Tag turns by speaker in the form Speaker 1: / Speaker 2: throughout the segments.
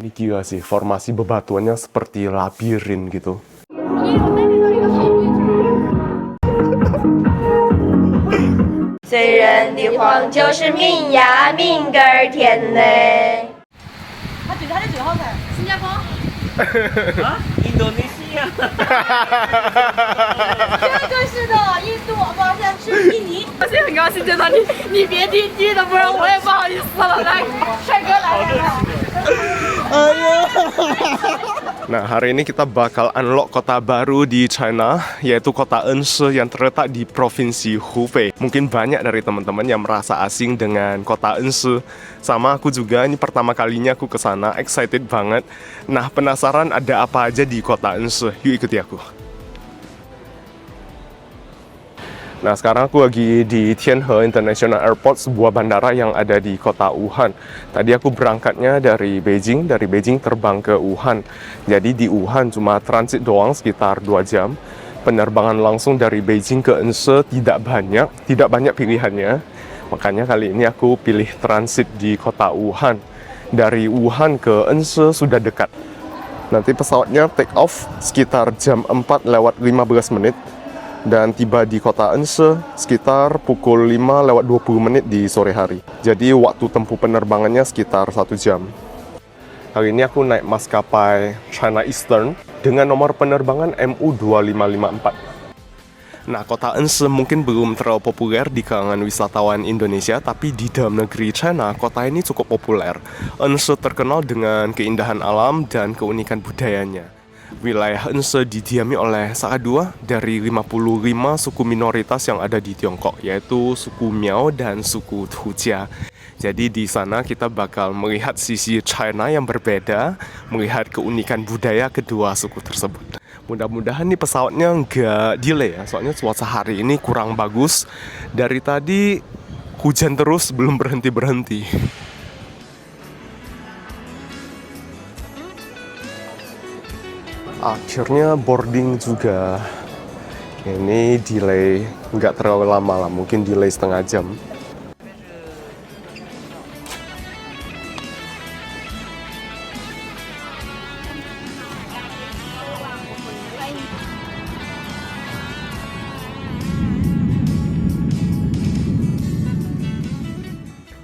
Speaker 1: Ini gila sih, formasi bebatuannya seperti labirin gitu.
Speaker 2: 醉人的黄就是命呀，命根儿甜嘞。
Speaker 3: 他嘴好看。新加坡。
Speaker 4: 啊，印度尼西亚。
Speaker 3: 这个是的，印度不好像是印尼。我现在很高兴见到你，你别滴滴的，不然我也不好意思了。来，帅哥来了。
Speaker 1: Nah, hari ini kita bakal unlock kota baru di China, yaitu kota Enshi yang terletak di provinsi Hubei. Mungkin banyak dari teman-teman yang merasa asing dengan kota Enshi. Sama aku juga, ini pertama kalinya aku ke sana, excited banget. Nah, penasaran ada apa aja di kota Enshi? Yuk ikuti aku. Nah, sekarang aku lagi di Tianhe International Airport, sebuah bandara yang ada di kota Wuhan. Tadi aku berangkatnya dari Beijing terbang ke Wuhan. Jadi di Wuhan cuma transit doang sekitar 2 jam. Penerbangan langsung dari Beijing ke Enshi tidak banyak pilihannya. Makanya kali ini aku pilih transit di kota Wuhan. Dari Wuhan ke Enshi sudah dekat. Nanti pesawatnya take off sekitar jam 4 lewat 15 menit. Dan tiba di kota Enshi sekitar pukul 5 lewat 20 menit di sore hari. Jadi waktu tempuh penerbangannya sekitar 1 jam. Kali ini aku naik maskapai China Eastern dengan nomor penerbangan MU2554. Nah, kota Enshi mungkin belum terlalu populer di kalangan wisatawan Indonesia, tapi di dalam negeri China, kota ini cukup populer. Enshi terkenal dengan keindahan alam dan keunikan budayanya. Wilayah Enshi didiami oleh salah 2 dari 55 suku minoritas yang ada di Tiongkok, yaitu suku Miao dan suku Tujia. Jadi di sana kita bakal melihat sisi China yang berbeda, melihat keunikan budaya kedua suku tersebut. Mudah-mudahan nih pesawatnya nggak delay ya, soalnya cuaca hari ini kurang bagus. Dari tadi hujan terus, belum berhenti-berhenti. Akhirnya boarding juga. Ini delay nggak terlalu lama lah, mungkin delay setengah jam.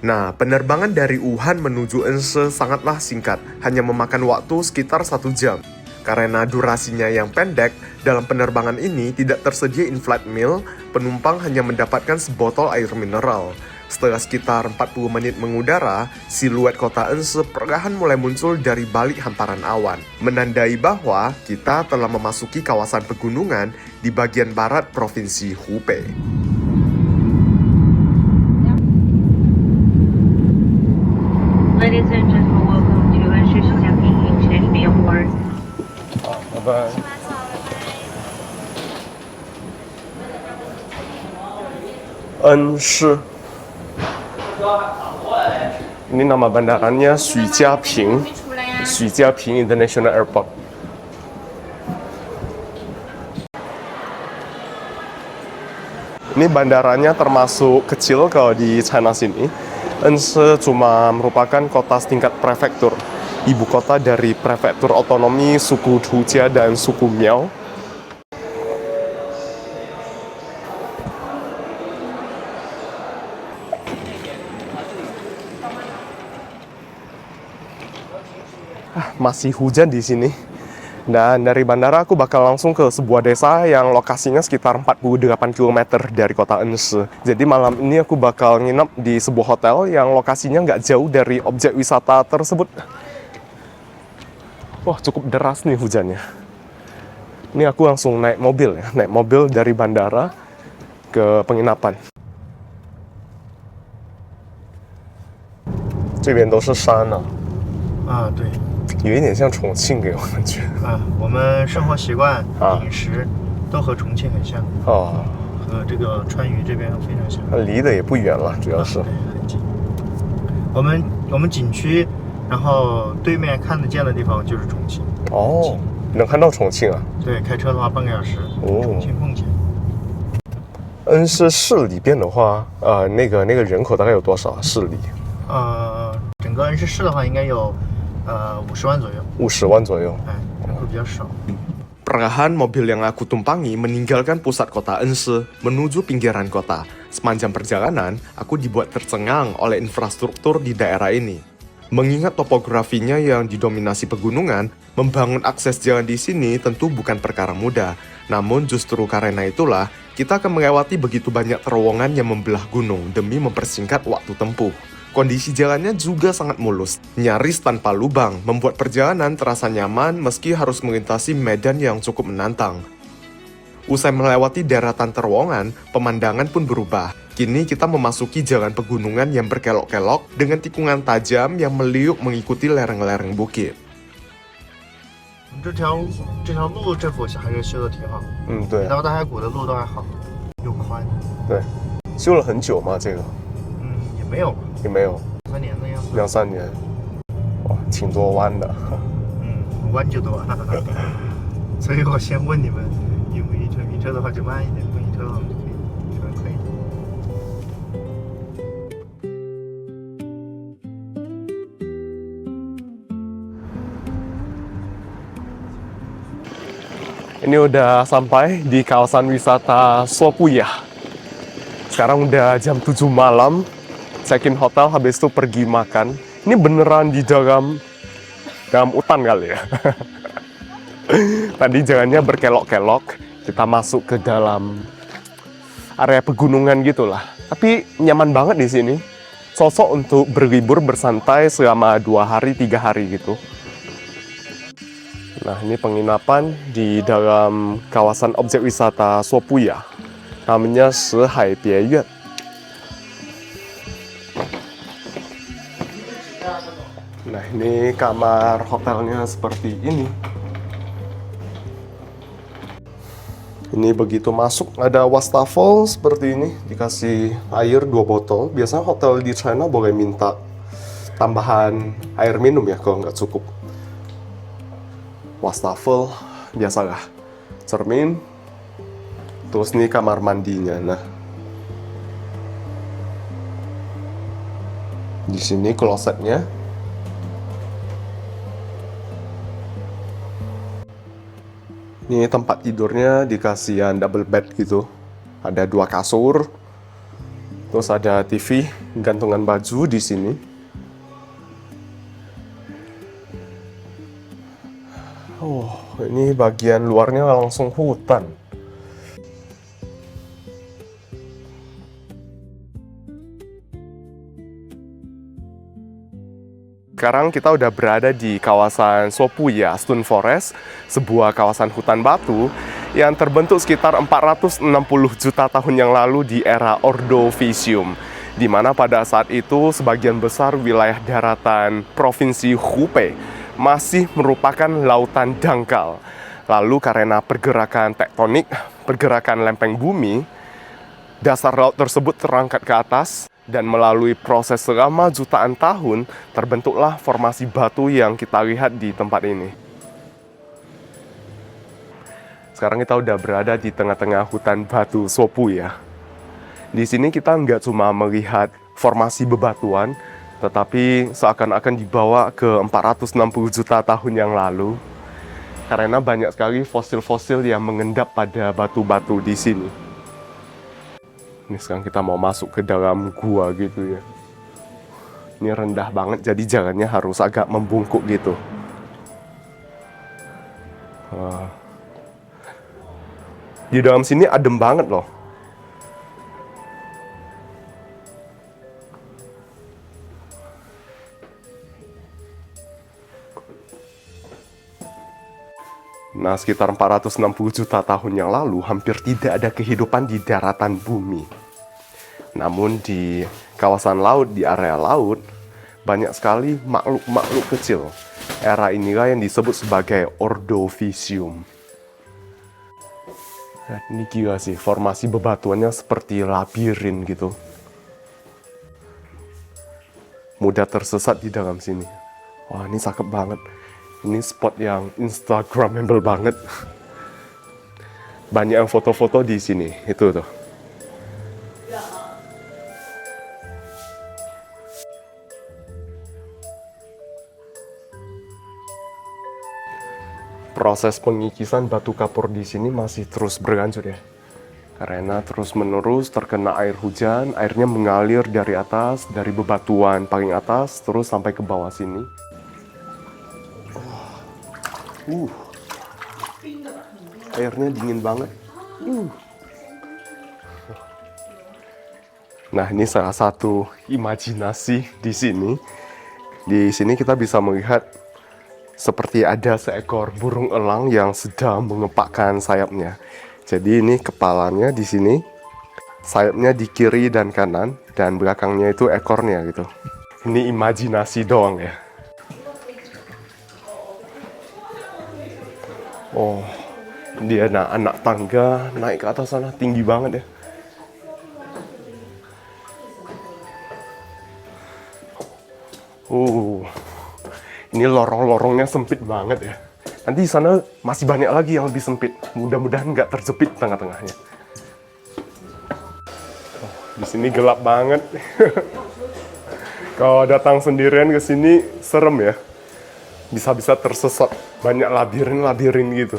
Speaker 1: Nah, penerbangan dari Wuhan menuju Enshi sangatlah singkat, hanya memakan waktu sekitar 1 jam. Karena durasinya yang pendek, dalam penerbangan ini tidak tersedia in-flight meal, penumpang hanya mendapatkan sebotol air mineral. Setelah sekitar 40 menit mengudara, siluet kota Enshi perlahan mulai muncul dari balik hamparan awan, menandai bahwa kita telah memasuki kawasan pegunungan di bagian barat provinsi Hubei.
Speaker 5: Ladies and gentlemen, welcome to Enshi Xijiangping International Airport.
Speaker 1: Bye. Enshi. Ini nama bandaranya Xujiaping International Airport. Ini bandaranya termasuk kecil kalau di China sini. Enshi cuma merupakan kota setingkat prefektur. Ibu kota dari prefektur otonomi suku Tujia dan suku Miao. Masih hujan di sini. Dan dari bandara aku bakal langsung ke sebuah desa yang lokasinya sekitar 48 km dari kota Enshi. Jadi malam ini aku bakal nginep di sebuah hotel yang lokasinya nggak jauh dari objek wisata tersebut. Wah, cukup deras nih hujannya. Ini aku langsung naik mobil ya, naik mobil dari bandara ke penginapan. 这边都是山啊。
Speaker 6: 啊，对。
Speaker 1: 有一点像重庆给我感觉。
Speaker 6: 啊，我们生活习惯、饮食都和重庆很像。
Speaker 1: 哦。
Speaker 6: 和这个川渝这边非常像。
Speaker 1: 离得也不远了，主要是。
Speaker 6: 对，很近。我们景区。 然后对面看得见的地方就是重庆。
Speaker 1: 哦，能看到重庆啊？
Speaker 6: 对，开车的话半个小时。重庆奉贤。
Speaker 1: 恩施市里边的话，那个人口大概有多少？市里？
Speaker 6: 整个恩施市的话应该有50万左右，
Speaker 1: 50万左右。
Speaker 6: 哎，人会比较少。
Speaker 1: Perlahan mobil yang aku tumpangi meninggalkan pusat kota Ense menuju pinggiran kota. Sepanjang perjalanan, aku dibuat tercengang oleh infrastruktur di daerah ini. Mengingat topografinya yang didominasi pegunungan, membangun akses jalan di sini tentu bukan perkara mudah. Namun justru karena itulah, kita akan melewati begitu banyak terowongan yang membelah gunung demi mempersingkat waktu tempuh. Kondisi jalannya juga sangat mulus, nyaris tanpa lubang, membuat perjalanan terasa nyaman meski harus melintasi medan yang cukup menantang. Usai melewati daratan terowongan, pemandangan pun berubah. Kini kita memasuki jalan pegunungan yang berkelok-kelok dengan tikungan tajam yang meliuk mengikuti lereng-lereng bukit.
Speaker 6: 这条路政府还是修的挺好，
Speaker 1: 对
Speaker 6: 比到大峡谷的路都还好，又宽。
Speaker 1: 对，修了很久吗？这个
Speaker 6: 也没有吧，
Speaker 1: 也没有
Speaker 6: 2、3年的样子。
Speaker 1: 2、3年，哇，挺多弯的。
Speaker 6: 弯就多，所以我先问你们晕不晕车，晕车的话就慢一点，不晕车的话我们就可以稍微快一点。 Ini udah sampai di kawasan wisata Sopuyah. Sekarang udah jam 7 malam. Check-in hotel, habis itu pergi makan. Ini beneran di dalam hutan kali ya. Tadi jalannya berkelok-kelok. Kita masuk ke dalam area pegunungan gitulah. Tapi nyaman banget di sini. Cocok untuk berlibur bersantai selama 2 hari, 3 hari gitu. Nah, ini penginapan di dalam kawasan objek wisata Sopuyah. Namanya Shihai Bieyuan. Nah, ini kamar hotelnya seperti ini. Ini begitu masuk ada wastafel seperti ini, dikasih air 2 botol. Biasanya hotel di China boleh minta tambahan air minum ya kalau nggak cukup. Wastafel biasalah, cermin, terus ini kamar mandinya. Nah, di sini klosetnya. Ini tempat tidurnya dikasih double bed gitu. Ada 2 kasur, terus ada TV, gantungan baju di sini. Oh, ini bagian luarnya langsung hutan. Sekarang kita udah berada di kawasan Sopuyah Stone Forest, sebuah kawasan hutan batu yang terbentuk sekitar 460 juta tahun yang lalu di era Ordovicium, di mana pada saat itu sebagian besar wilayah daratan Provinsi Hubei masih merupakan lautan dangkal. Lalu karena pergerakan tektonik, pergerakan lempeng bumi, dasar laut tersebut terangkat ke atas, dan melalui proses selama jutaan tahun, terbentuklah formasi batu yang kita lihat di tempat ini. Sekarang kita udah berada di tengah-tengah hutan batu Sopuyah. Di sini kita nggak cuma melihat formasi bebatuan, tetapi seakan-akan dibawa ke 460 juta tahun yang lalu. Karena banyak sekali fosil-fosil yang mengendap pada batu-batu di sini. Ini sekarang kita mau masuk ke dalam gua gitu ya. Ini rendah banget, jadi jalannya harus agak membungkuk gitu. Di dalam sini adem banget loh. Nah, sekitar 460 juta tahun yang lalu, hampir tidak ada kehidupan di daratan bumi. Namun di kawasan laut, di area laut, banyak sekali makhluk-makhluk kecil. Era inilah yang disebut sebagai Ordovicium. Nah, ini gila sih, formasi bebatuannya seperti labirin gitu. Mudah tersesat di dalam sini. Wah, ini cakep banget. Ini spot yang instagramable banget. Banyak yang foto-foto di sini. Itu tuh. Proses pengikisan batu kapur di sini masih terus berlanjut ya. Karena terus-menerus terkena air hujan, airnya mengalir dari atas, dari bebatuan paling atas, terus sampai ke bawah sini. Airnya dingin banget. Nah, ini salah satu imajinasi di sini. Di sini kita bisa melihat seperti ada seekor burung elang yang sedang mengepakkan sayapnya. Jadi ini kepalanya di sini, sayapnya di kiri dan kanan, dan belakangnya itu ekornya gitu. Ini imajinasi doang ya. Oh, dia anak tangga naik ke atas sana, tinggi banget ya. Ini lorong-lorongnya sempit banget ya. Nanti di sana masih banyak lagi yang lebih sempit. Mudah-mudahan nggak terjepit tengah-tengahnya. Di sini gelap banget. Kalau datang sendirian ke sini serem ya. Bisa-bisa tersesat. Banyak labirin-labirin gitu.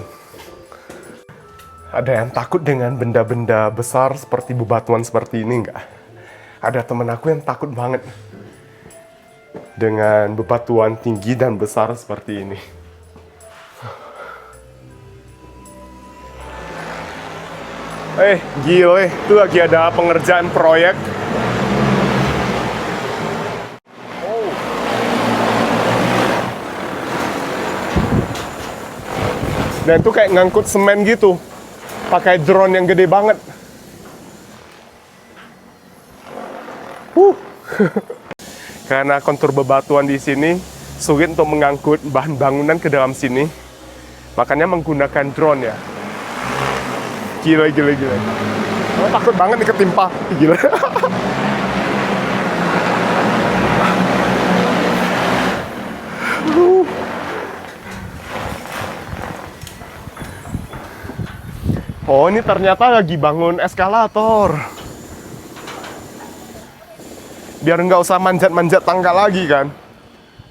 Speaker 6: Ada yang takut dengan benda-benda besar seperti bebatuan seperti ini nggak? Ada temen aku yang takut banget dengan bebatuan tinggi dan besar seperti ini. Gile, itu lagi ada pengerjaan proyek. Dan itu kayak ngangkut semen gitu, pakai drone yang gede banget. Karena kontur bebatuan di sini sulit untuk mengangkut bahan bangunan ke dalam sini, makanya menggunakan drone ya. Gila. Oh, takut banget nih ketimpa, gila. Oh, ini ternyata lagi bangun eskalator. Biar nggak usah manjat-manjat tangga lagi kan.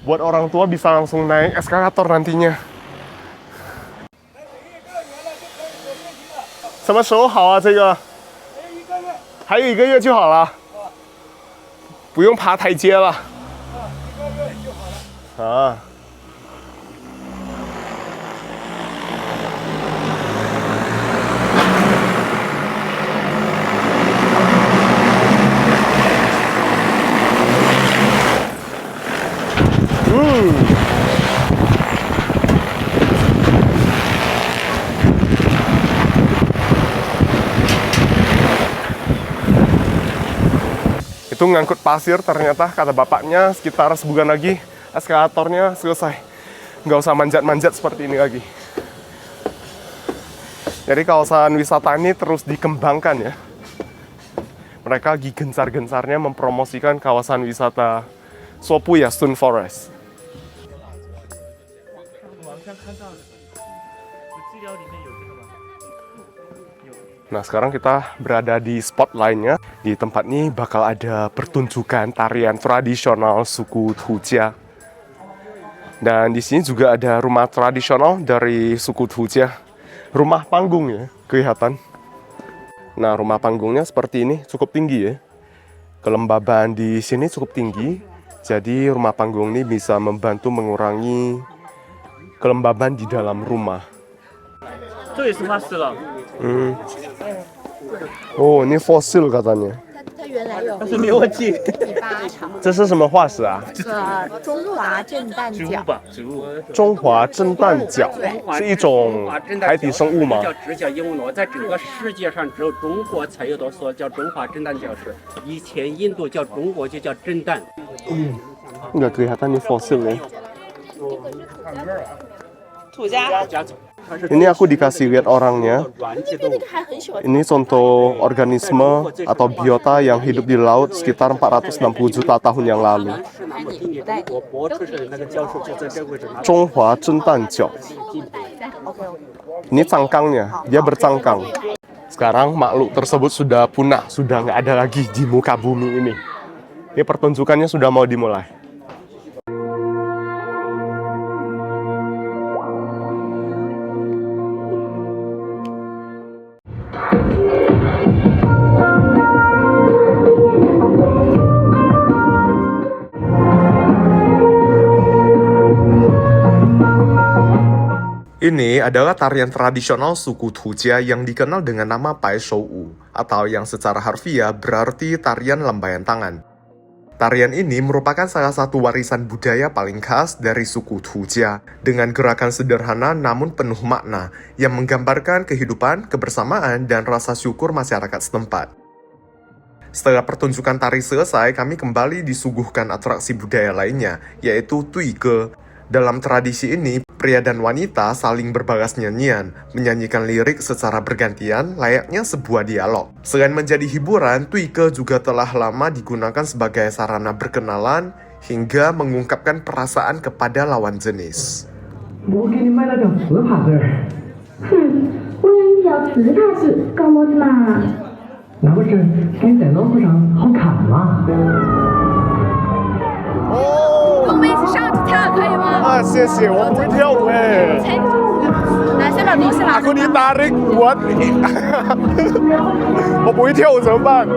Speaker 6: Buat orang tua bisa langsung naik eskalator nantinya. 什么时候好啊？这个还有1个月就好了，不用爬台阶了。啊。Itu ngangkut pasir, ternyata kata bapaknya sekitar sebulan lagi eskalatornya selesai. Nggak usah manjat-manjat seperti ini lagi. Jadi kawasan wisata ini terus dikembangkan ya. Mereka lagi gencar-gencarnya mempromosikan kawasan wisata Sopu ya, Stone Forest. Nah, sekarang kita berada di spot lainnya. Di tempat ini bakal ada pertunjukan tarian tradisional suku Tujia. Dan di sini juga ada rumah tradisional dari suku Tujia. Rumah panggung ya, kelihatan. Nah, rumah panggungnya seperti ini, cukup tinggi ya. Kelembaban di sini cukup tinggi. Jadi rumah panggung ini bisa membantu mengurangi kelembaban di dalam rumah. Oh, ini fosil katanya.
Speaker 2: 它原来有
Speaker 4: 但是灭火器，
Speaker 2: 第8场，
Speaker 6: 这是什么化石啊？
Speaker 2: 中华震旦角，
Speaker 4: 植物。
Speaker 6: 中华震旦角是一种海底生物吗？
Speaker 7: 叫直角鹦鹉螺，在整个世界上只有中国才有的说叫中华震旦角石。以前印度叫中国就叫震旦。
Speaker 6: Nggak kelihatan ini fosil ya.
Speaker 3: 土家
Speaker 6: Ini aku dikasih lihat orangnya.
Speaker 2: 那个还很喜欢。
Speaker 6: Ini contoh organisme atau biota yang hidup di laut sekitar 460 juta tahun yang lalu.
Speaker 7: 是那么今年中国播出的那个教授就在这个位置。
Speaker 6: 中华震旦角. Ini cangkangnya, dia bercangkang. Sekarang makhluk tersebut sudah punah, sudah nggak ada lagi di muka bumi ini. Ini pertunjukannya sudah mau dimulai. Ini adalah tarian tradisional suku Tujia yang dikenal dengan nama Pai Shou atau yang secara harfiah berarti tarian lambaian tangan. Tarian ini merupakan salah satu warisan budaya paling khas dari suku Tujia dengan gerakan sederhana namun penuh makna yang menggambarkan kehidupan, kebersamaan, dan rasa syukur masyarakat setempat. Setelah pertunjukan tari selesai, kami kembali disuguhkan atraksi budaya lainnya, yaitu Tuike. Dalam tradisi ini, pria dan wanita saling berbalas nyanyian, menyanyikan lirik secara bergantian layaknya sebuah dialog. Selain menjadi hiburan, Tuike juga telah lama digunakan sebagai sarana berkenalan hingga mengungkapkan perasaan kepada lawan jenis.
Speaker 8: 我给你买了张瓷帕子儿，
Speaker 9: 我以为你叫瓷帕子，搞么子嘛？
Speaker 8: 那不是给你在脑壳上好看吗？
Speaker 3: 我们一起上去跳可以吗？
Speaker 6: 啊，谢谢，我不会跳舞哎。
Speaker 3: 来，先把东西拿。
Speaker 6: Aku ditarik buat我不会跳舞怎么办？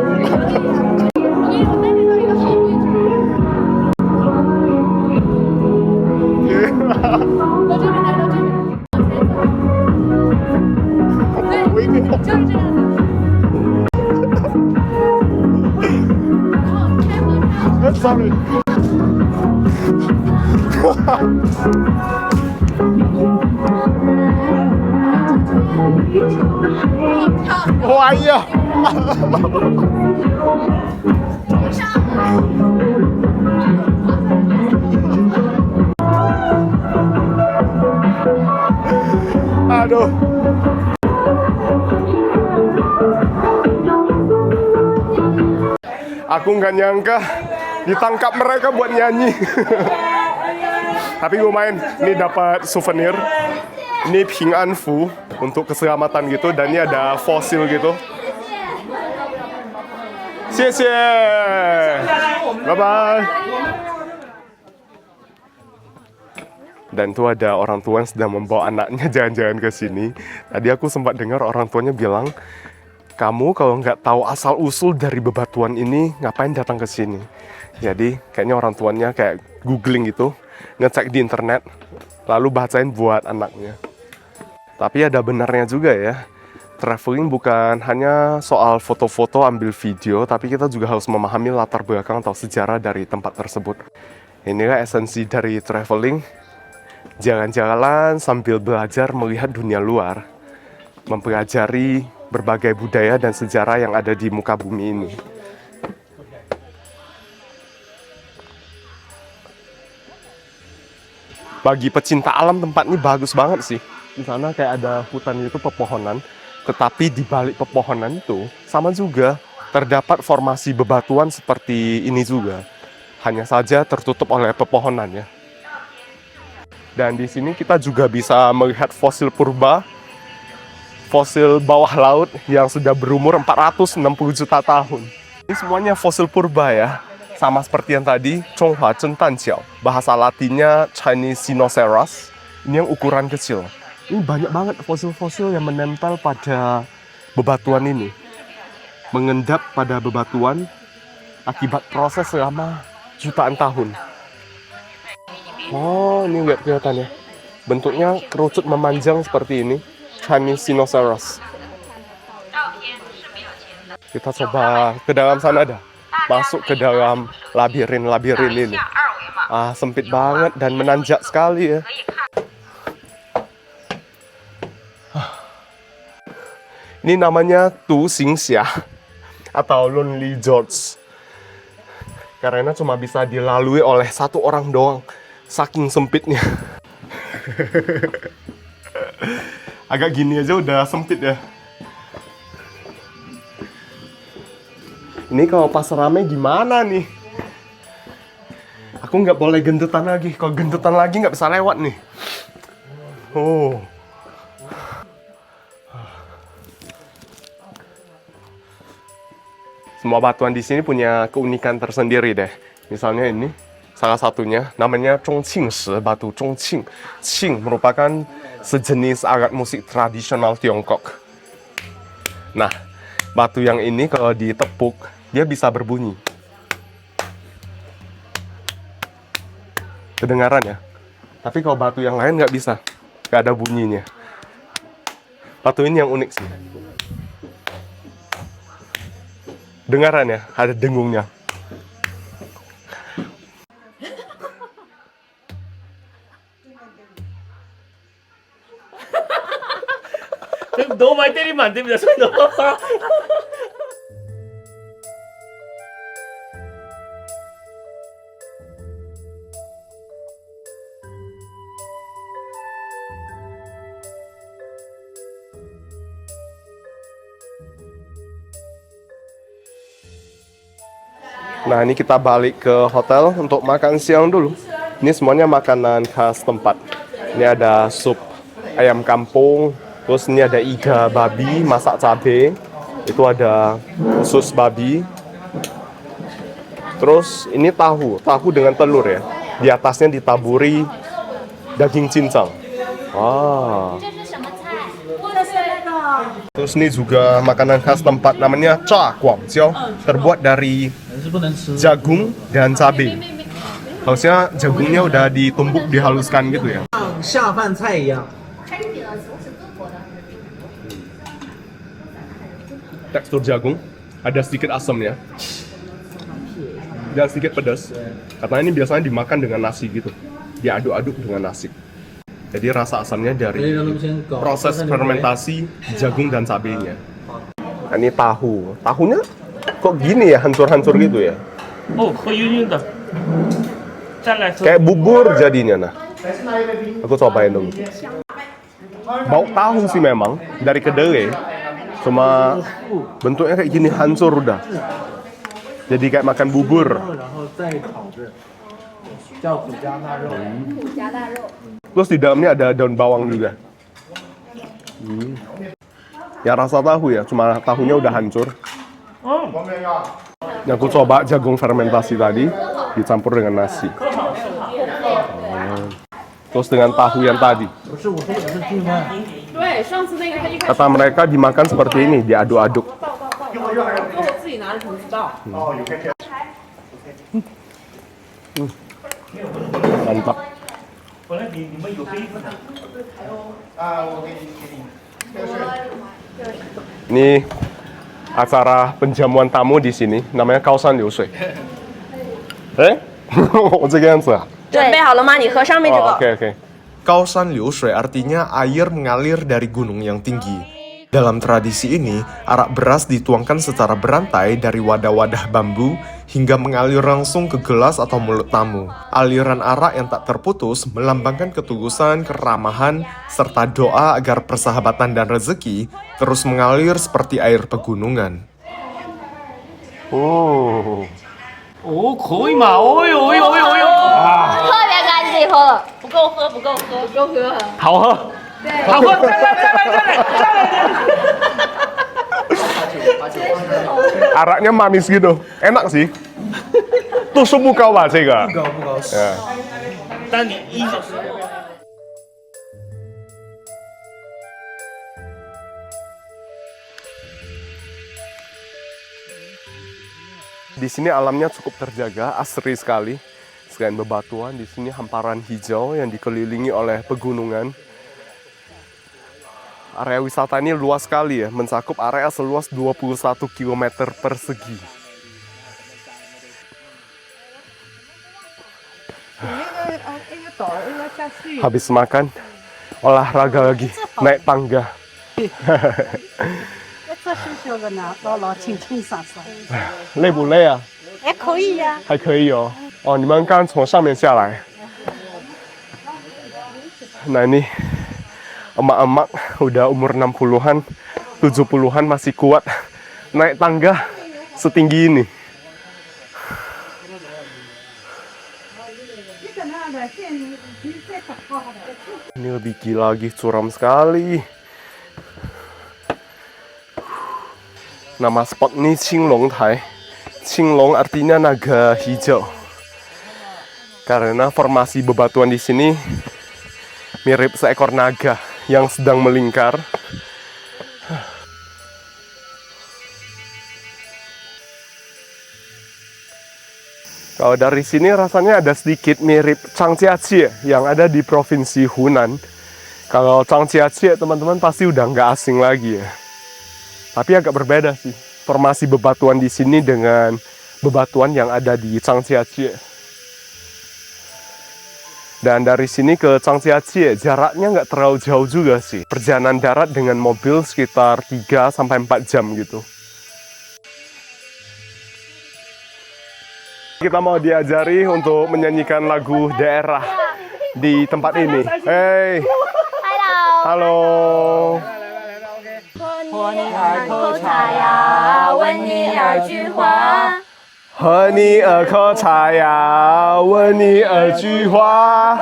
Speaker 3: 就是这样的。
Speaker 6: Sorry. Wah iya. Aduh. Aku nggak nyangka ditangkap mereka buat nyanyi. Tapi gue main, ini dapat souvenir. Ini Ping An Fu untuk keselamatan gitu, dan ini ada fosil gitu. Xie. Bye bye. Dan tuh ada orang tua yang sedang membawa anaknya jalan-jalan ke sini. Tadi aku sempat dengar orang tuanya bilang, kamu kalau nggak tahu asal usul dari bebatuan ini, ngapain datang ke sini? Jadi kayaknya orang tuanya kayak googling gitu, ngecek di internet, lalu bacain buat anaknya. Tapi ada benarnya juga ya, traveling bukan hanya soal foto-foto ambil video, tapi kita juga harus memahami latar belakang atau sejarah dari tempat tersebut. Inilah esensi dari traveling, jalan-jalan sambil belajar melihat dunia luar, mempelajari berbagai budaya dan sejarah yang ada di muka bumi ini. Bagi pecinta alam, tempat ini bagus banget sih. Di sana kayak ada hutan itu, pepohonan. Tetapi di balik pepohonan itu sama juga terdapat formasi bebatuan seperti ini juga. Hanya saja tertutup oleh pepohonan ya. Dan di sini kita juga bisa melihat fosil purba, fosil bawah laut yang sudah berumur 460 juta tahun. Ini semuanya fosil purba ya. Sama seperti yang tadi, Chonghua Zhendanjiao. Bahasa latinnya Chinese Sinoceras. Ini yang ukuran kecil. Ini banyak banget fosil-fosil yang menempel pada bebatuan ini. Mengendap pada bebatuan akibat proses selama jutaan tahun. Oh, ini lihat kelihatannya. Bentuknya kerucut memanjang seperti ini. Chinese Sinoceras. Kita coba ke dalam sana dah. Masuk ke dalam labirin ini. Ah, sempit banget dan menanjak sekali ya. Ini namanya Tu Xingxia atau Lonely George. Karena cuma bisa dilalui oleh satu orang doang, saking sempitnya. Agak gini aja udah sempit ya. Ini kalau pas rame gimana nih? Aku nggak boleh gendutan lagi. Kalau gendutan lagi nggak bisa lewat nih. Oh. Semua batuan di sini punya keunikan tersendiri deh. Misalnya ini, salah satunya namanya Zhongqing Shi, batu Zhongqing. Qing merupakan sejenis alat musik tradisional Tiongkok. Nah, batu yang ini kalau ditepuk, dia bisa berbunyi. Kedengaran ya? Tapi kalau batu yang lain nggak bisa. Gak ada bunyinya. Patung ini yang unik sih. Dengaran ya, ada dengungnya.
Speaker 4: 너무 많이 때리면 안 됩니다. 손 넣어.
Speaker 6: Nah, ini kita balik ke hotel untuk makan siang dulu. Ini semuanya makanan khas tempat. Ini ada sup ayam kampung, terus ini ada iga babi masak cabai, itu ada usus babi. Terus ini tahu dengan telur ya. Di atasnya ditaburi daging cincang. Wah. Terus ini juga makanan khas tempat namanya cha guangjiao, terbuat dari jagung dan cabai. Harusnya jagungnya udah ditumbuk dihaluskan gitu ya.
Speaker 4: 下饭菜一样。
Speaker 6: Tekstur jagung, ada sedikit asamnya dan sedikit pedas. Katanya ini biasanya dimakan dengan nasi gitu, diaduk-aduk dengan nasi. Jadi rasa asamnya dari proses fermentasi jagung dan cabenya. Nah, ini tahu, tahunya kok gini ya, hancur-hancur gitu ya?
Speaker 4: Oh, 会晕晕的。再来说。
Speaker 6: Kayak bubur jadinya. Nah, aku cobain dulu. Bau tahu sih memang dari kedelai, cuma bentuknya kayak gini, hancur udah. Jadi kayak makan bubur. Terus di dalamnya ada daun bawang juga. Ya rasa tahu ya, cuma tahunya udah hancur. Yang aku coba jagung fermentasi tadi dicampur dengan nasi. Terus dengan tahu yang tadi. Kata mereka dimakan seperti ini, diaduk-aduk. Mantap. Ini acara penjamuan tamu di sini, namanya Kaosan Liushui. Oh, 这个样子啊？
Speaker 2: 准备好了吗？你喝上面这个。
Speaker 6: Oke. Kaosan Liushui artinya air mengalir dari gunung yang tinggi. Dalam tradisi ini, arak beras dituangkan secara berantai dari wadah-wadah bambu hingga mengalir langsung ke gelas atau mulut tamu. Aliran arak yang tak terputus melambangkan ketulusan, keramahan, serta doa agar persahabatan dan rezeki terus mengalir seperti air pegunungan. Oh.
Speaker 4: 哦，可以嘛？哦呦哦呦哦呦哦呦！
Speaker 2: 特别干净，喝了。
Speaker 3: 不够喝，不够喝，不够喝。
Speaker 6: 好喝，
Speaker 4: 好喝，再来再来再来再来！
Speaker 6: Araknya manis gitu, enak sih. Tuh sumu kau bah, cega.
Speaker 4: 不高不高。
Speaker 6: Ya.
Speaker 4: 但你一。
Speaker 6: Di sini alamnya cukup terjaga, asri sekali. Selain bebatuan, di sini hamparan hijau yang dikelilingi oleh pegunungan. Area wisata ini luas sekali ya, mencakup area seluas 21 km persegi. Habis makan, olahraga lagi, naik tangga.
Speaker 3: 这是小个呢，老老清清爽爽。
Speaker 6: 累不累啊？
Speaker 3: 还可以呀、
Speaker 6: 还可以哦。哦，你们刚从上面下来。Nah ini emak-emak udah umur 60-an, 70-an masih kuat naik tangga setinggi ini. Ini lebih gila lagi, curam sekali. Nama spot ini Qinglong Tai. Qinglong artinya naga hijau. Karena formasi bebatuan di sini mirip seekor naga yang sedang melingkar. Kalau dari sini rasanya ada sedikit mirip Changjiajie yang ada di provinsi Hunan. Kalau Zhangjiajie teman-teman pasti udah nggak asing lagi ya. Tapi agak berbeda sih formasi bebatuan di sini dengan bebatuan yang ada di Zhangjiajie. Dan dari sini ke Zhangjiajie jaraknya nggak terlalu jauh juga sih. Perjalanan darat dengan mobil sekitar 3-4 jam gitu. Kita mau diajari untuk menyanyikan lagu daerah di tempat ini. Hey, halo.
Speaker 2: 和你二口茶呀，问你二句话。
Speaker 6: 和你二口茶呀，问你二句话。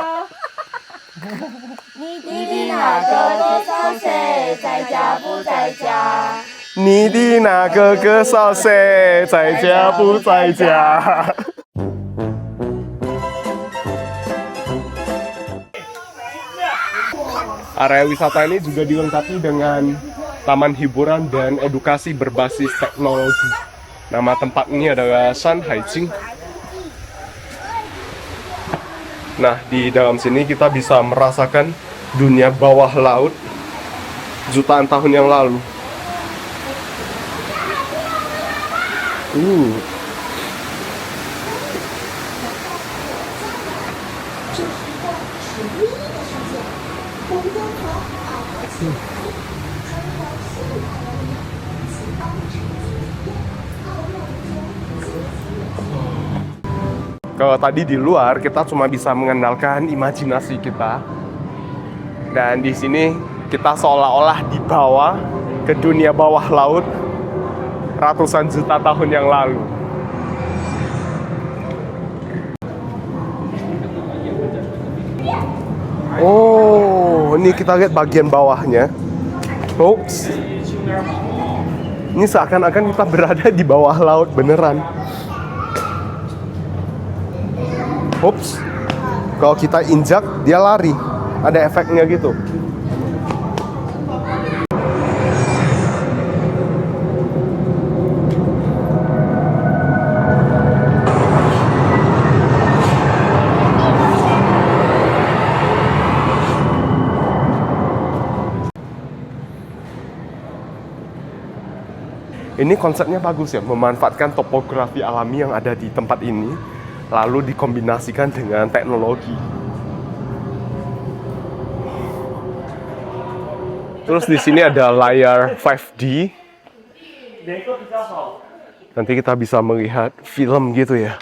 Speaker 2: 你的那个多少岁，在家不在家？
Speaker 6: 你的那个哥少岁，在家不在家？ Area wisata ini juga dilengkapi dengan taman hiburan dan edukasi berbasis teknologi. Nama tempat ini adalah Shanhaijing. Nah, di dalam sini kita bisa merasakan dunia bawah laut jutaan tahun yang lalu. Kalau tadi di luar kita cuma bisa mengandalkan imajinasi kita, dan di sini kita seolah-olah dibawa ke dunia bawah laut ratusan juta tahun yang lalu. Oh, ini kita lihat bagian bawahnya. Oops. Ini seakan-akan kita berada di bawah laut beneran. Ups, kalau kita injak, dia lari. Ada efeknya gitu. Ini konsepnya bagus ya, memanfaatkan topografi alami yang ada di tempat ini, lalu dikombinasikan dengan teknologi. Terus di sini ada layar 5D. Nanti kita bisa melihat film gitu ya.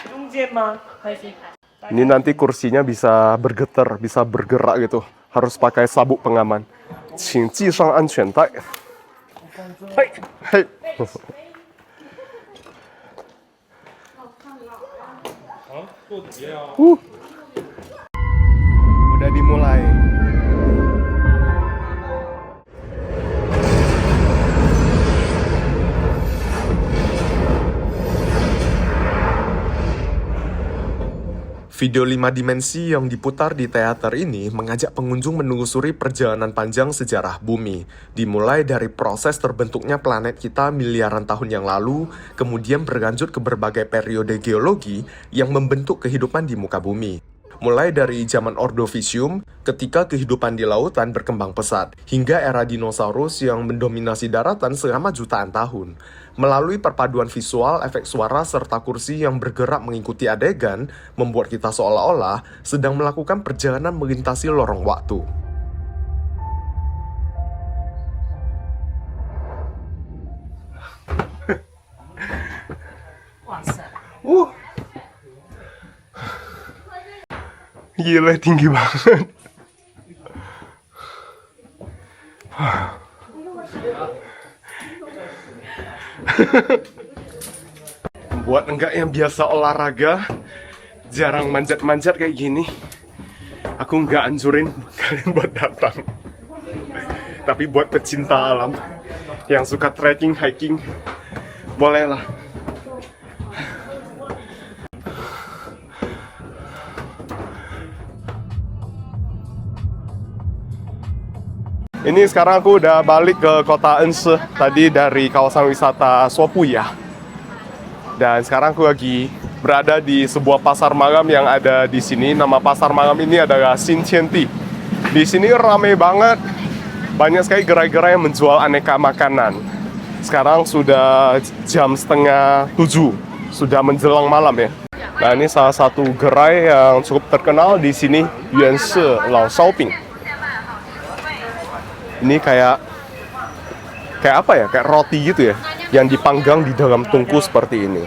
Speaker 6: Ini nanti kursinya bisa bergetar, bisa bergerak gitu. Harus pakai sabuk pengaman. 请系上安全带. Hai, hai. Udah dimulai. Video 5 dimensi yang diputar di teater ini mengajak pengunjung menelusuri perjalanan panjang sejarah bumi, dimulai dari proses terbentuknya planet kita miliaran tahun yang lalu, kemudian berlanjut ke berbagai periode geologi yang membentuk kehidupan di muka bumi. Mulai dari zaman Ordovisium, ketika kehidupan di lautan berkembang pesat, hingga era dinosaurus yang mendominasi daratan selama jutaan tahun. Melalui perpaduan visual, efek suara, serta kursi yang bergerak mengikuti adegan, membuat kita seolah-olah sedang melakukan perjalanan melintasi lorong waktu. Gila, tinggi banget. Buat enggak yang biasa olahraga, jarang manjat-manjat kayak gini, aku nggak anjurin kalian buat datang. Tapi buat pecinta alam yang suka trekking, hiking, bolehlah. Ini sekarang aku udah balik ke kota Ense tadi dari kawasan wisata Sopuya. Dan sekarang aku lagi berada di sebuah pasar malam yang ada di sini. Nama pasar malam ini adalah Xinqianti. Di sini rame banget. Banyak sekali gerai-gerai yang menjual aneka makanan. Sekarang sudah jam setengah 7, sudah menjelang malam ya. Nah, ini salah satu gerai yang cukup terkenal di sini, Yuanshi Lao Shaoping. Ini kayak apa ya? Kayak roti gitu ya, yang dipanggang di dalam tungku seperti ini.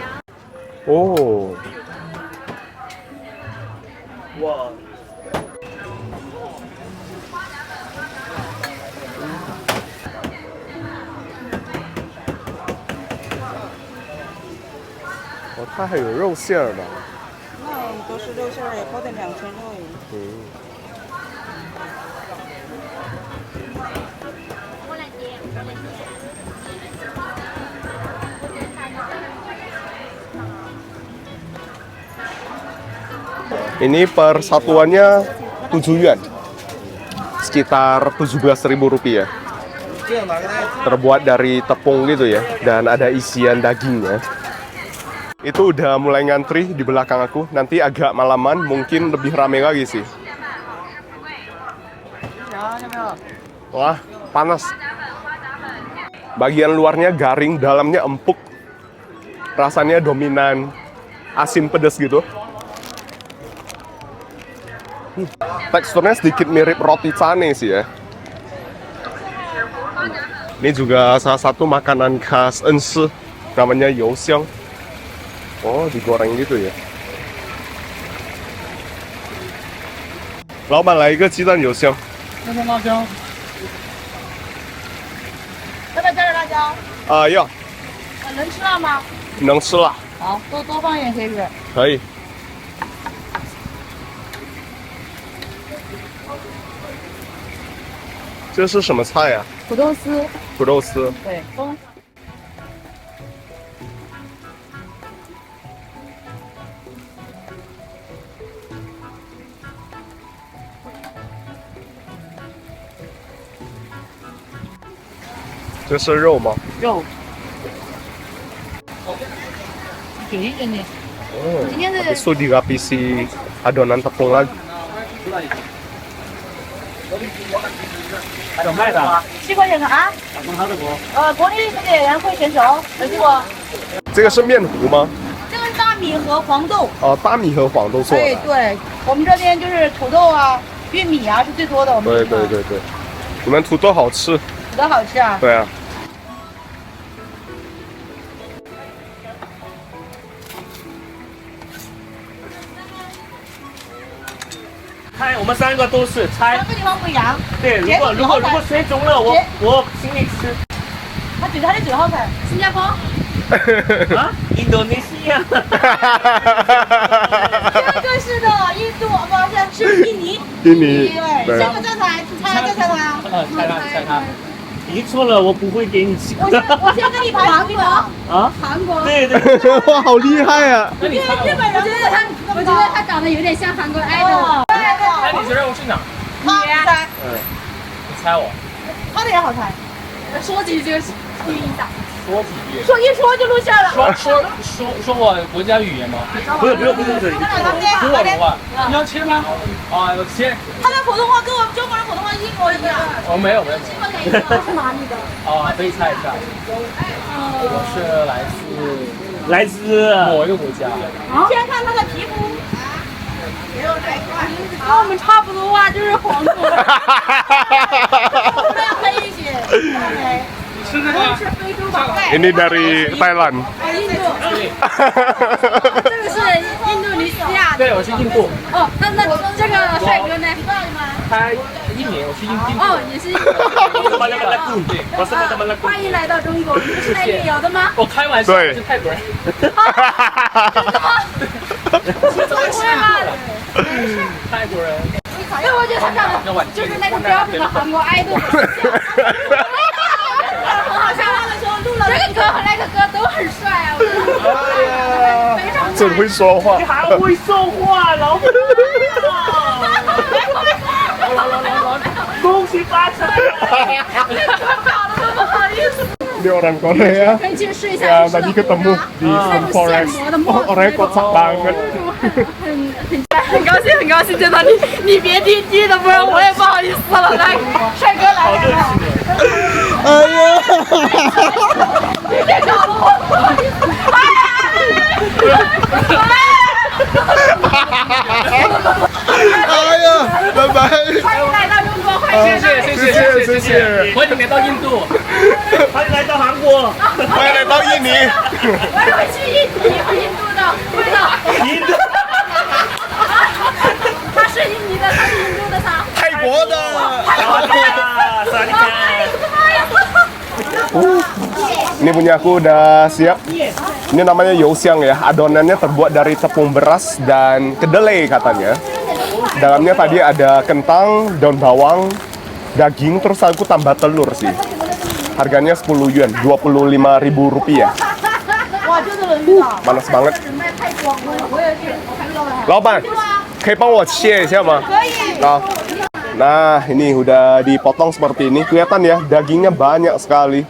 Speaker 6: Oh. Wow.哦，它还有肉馅儿的。
Speaker 10: 那都是肉馅儿，也包的2层肉。
Speaker 6: Ini per satuannya 7 yuan, sekitar 17.000 rupiah. Terbuat dari tepung gitu ya, dan ada isian dagingnya. Itu udah mulai ngantri di belakang aku. Nanti agak malaman, mungkin lebih rame lagi sih. Wah, panas. Bagian luarnya garing, dalamnya empuk. Rasanya dominan asin pedas gitu. Teksturnya sedikit mirip roti cane sih ya. Ini juga salah satu makanan khas Enshi, namanya youxiang. Oh, digoreng gitu ya. 老板来一个鸡蛋油香。
Speaker 4: 那个辣椒。
Speaker 3: 要不要加点辣椒？
Speaker 6: 啊，要。
Speaker 3: 能吃辣吗？
Speaker 6: 能吃辣。
Speaker 3: 好，多放一点可以是。
Speaker 6: 可以。这是什么菜呀？
Speaker 3: 土豆丝。
Speaker 6: 土豆丝。
Speaker 3: 对，风。
Speaker 6: 这是肉吗？
Speaker 3: 肉。卷一卷你。
Speaker 6: Oh,
Speaker 3: Ini ada-
Speaker 6: habis itu dilapisi adonan tepung lagi.
Speaker 4: 有卖的。
Speaker 3: 7块钱的啊？
Speaker 4: 打成它的不？
Speaker 3: 国内这个然后会选手，有听过？
Speaker 6: 这个是面糊吗？
Speaker 3: 这个是大米和黄豆。
Speaker 6: 哦，大米和黄豆做的。
Speaker 3: 对，我们这边就是土豆啊、玉米啊是最多的。我们
Speaker 6: 对对对对，你们土豆好吃。
Speaker 3: 土豆好吃啊。
Speaker 6: 对啊。
Speaker 4: 猜，我们3个都是猜。
Speaker 3: 3个地方不一样。
Speaker 4: 对，如果谁中了，我请你吃。
Speaker 3: 他觉得他的嘴好看。新加坡。
Speaker 4: 啊，印度尼西亚。
Speaker 3: 这个是的，印度不是印尼。
Speaker 6: 印尼。
Speaker 3: 对，这个在猜，猜他。
Speaker 4: 猜他。你错了，我不会给你吃。
Speaker 3: 我先跟你排韩国。
Speaker 4: 啊？
Speaker 3: 韩国。
Speaker 4: 对。
Speaker 6: 哇，好厉害啊！
Speaker 3: 因为日本人，我觉得他长得有点像韩国 idol。
Speaker 4: 哎，你觉得我是哪？
Speaker 3: 你猜。
Speaker 4: 你猜我。
Speaker 3: 他的也好猜。说几句注意一下。
Speaker 4: 说几句。
Speaker 3: 说一说就录下了。
Speaker 4: 说我国家语言吗？不是，说我的话。你要切吗？啊，我切。
Speaker 3: 他的普通话跟我们中国人普通话一模一样。
Speaker 4: 哦，没有。
Speaker 3: 他是哪里的？
Speaker 4: 啊，可以猜一下。我是来自某一个国家。
Speaker 3: 先看他的皮肤。跟我们差不多啊，就是黄种。再黑一些。
Speaker 4: 吃这个。
Speaker 3: 是非洲吧？
Speaker 6: Ini dari Thailand。
Speaker 3: 印度。这个是印度尼西亚。
Speaker 4: 对，我是印度。
Speaker 3: 哦，那这个帅哥呢？
Speaker 4: 他1年，我是印度。
Speaker 3: 哦，也是印度。
Speaker 4: 我是马来
Speaker 3: 欢迎来到中国，你是来旅游的吗？
Speaker 4: 我开玩笑，是泰国人。
Speaker 3: 真的吗？怎么会吗？
Speaker 4: 泰国人。
Speaker 3: 因为我觉得他长得就是那种标准的韩国爱豆。很好笑，他们说录了这个歌和那个歌都很帅啊！
Speaker 6: 哎呀，真会说话。
Speaker 4: 你还会说话，老板！恭喜发财！
Speaker 3: 不好意思。
Speaker 6: Ini orang Korea yang tadi ketemu di Stone Forest. Orangnya kocak banget.
Speaker 3: 很高兴，很高兴见到你，你别滴滴的，不然我也不好意思了。来，帅哥来了。
Speaker 6: 哎呀！
Speaker 3: 你别搞了我，不好意思。
Speaker 6: 哎呀，拜拜！
Speaker 3: 欢迎来到中国，欢迎
Speaker 6: 谢谢，
Speaker 4: 欢迎来到印度，
Speaker 7: 欢迎来到韩国，
Speaker 6: 欢迎来到印尼。
Speaker 3: 我也会去印尼和印度的，不知道。
Speaker 7: 印度，
Speaker 3: 他是印尼的，他是印度的，他。
Speaker 6: 泰国的。
Speaker 7: 萨利卡，Ini
Speaker 6: punya aku udah siap. Ini namanya yosyang ya. Adonannya terbuat dari tepung beras dan kedelai katanya. Dalamnya tadi ada kentang, daun bawang, daging, terus aku tambah telur sih. Harganya 10 yuan, 25.000 rupiah. Panas banget. 老板，可以帮我切一下吗？可以。好。Nah, ini udah dipotong seperti ini. Kelihatan ya, dagingnya banyak sekali.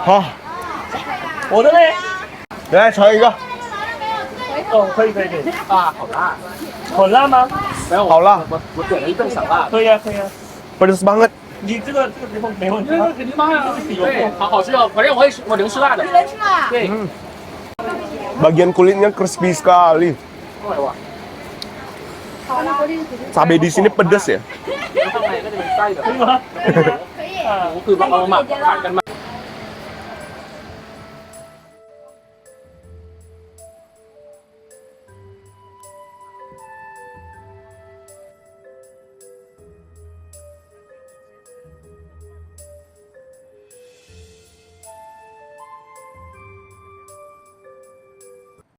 Speaker 6: Hah.
Speaker 7: 我的嘞，
Speaker 6: 来尝一个。
Speaker 7: 哦，可以啊，好辣，很辣吗？
Speaker 4: 没有，
Speaker 6: 好辣，
Speaker 4: 我点了一份小辣的。
Speaker 7: 可以啊，可以啊，
Speaker 6: pedas banget.
Speaker 7: 你这个没问题
Speaker 4: 这个肯定妈呀，对，好吃哦，反正我能吃辣的。
Speaker 3: 你能吃吗？
Speaker 4: 对，
Speaker 6: Bagian kulitnya crispy sekali. Cabai di sini pedas ya.
Speaker 4: 可以吗？可以。我可以帮忙买，看跟卖。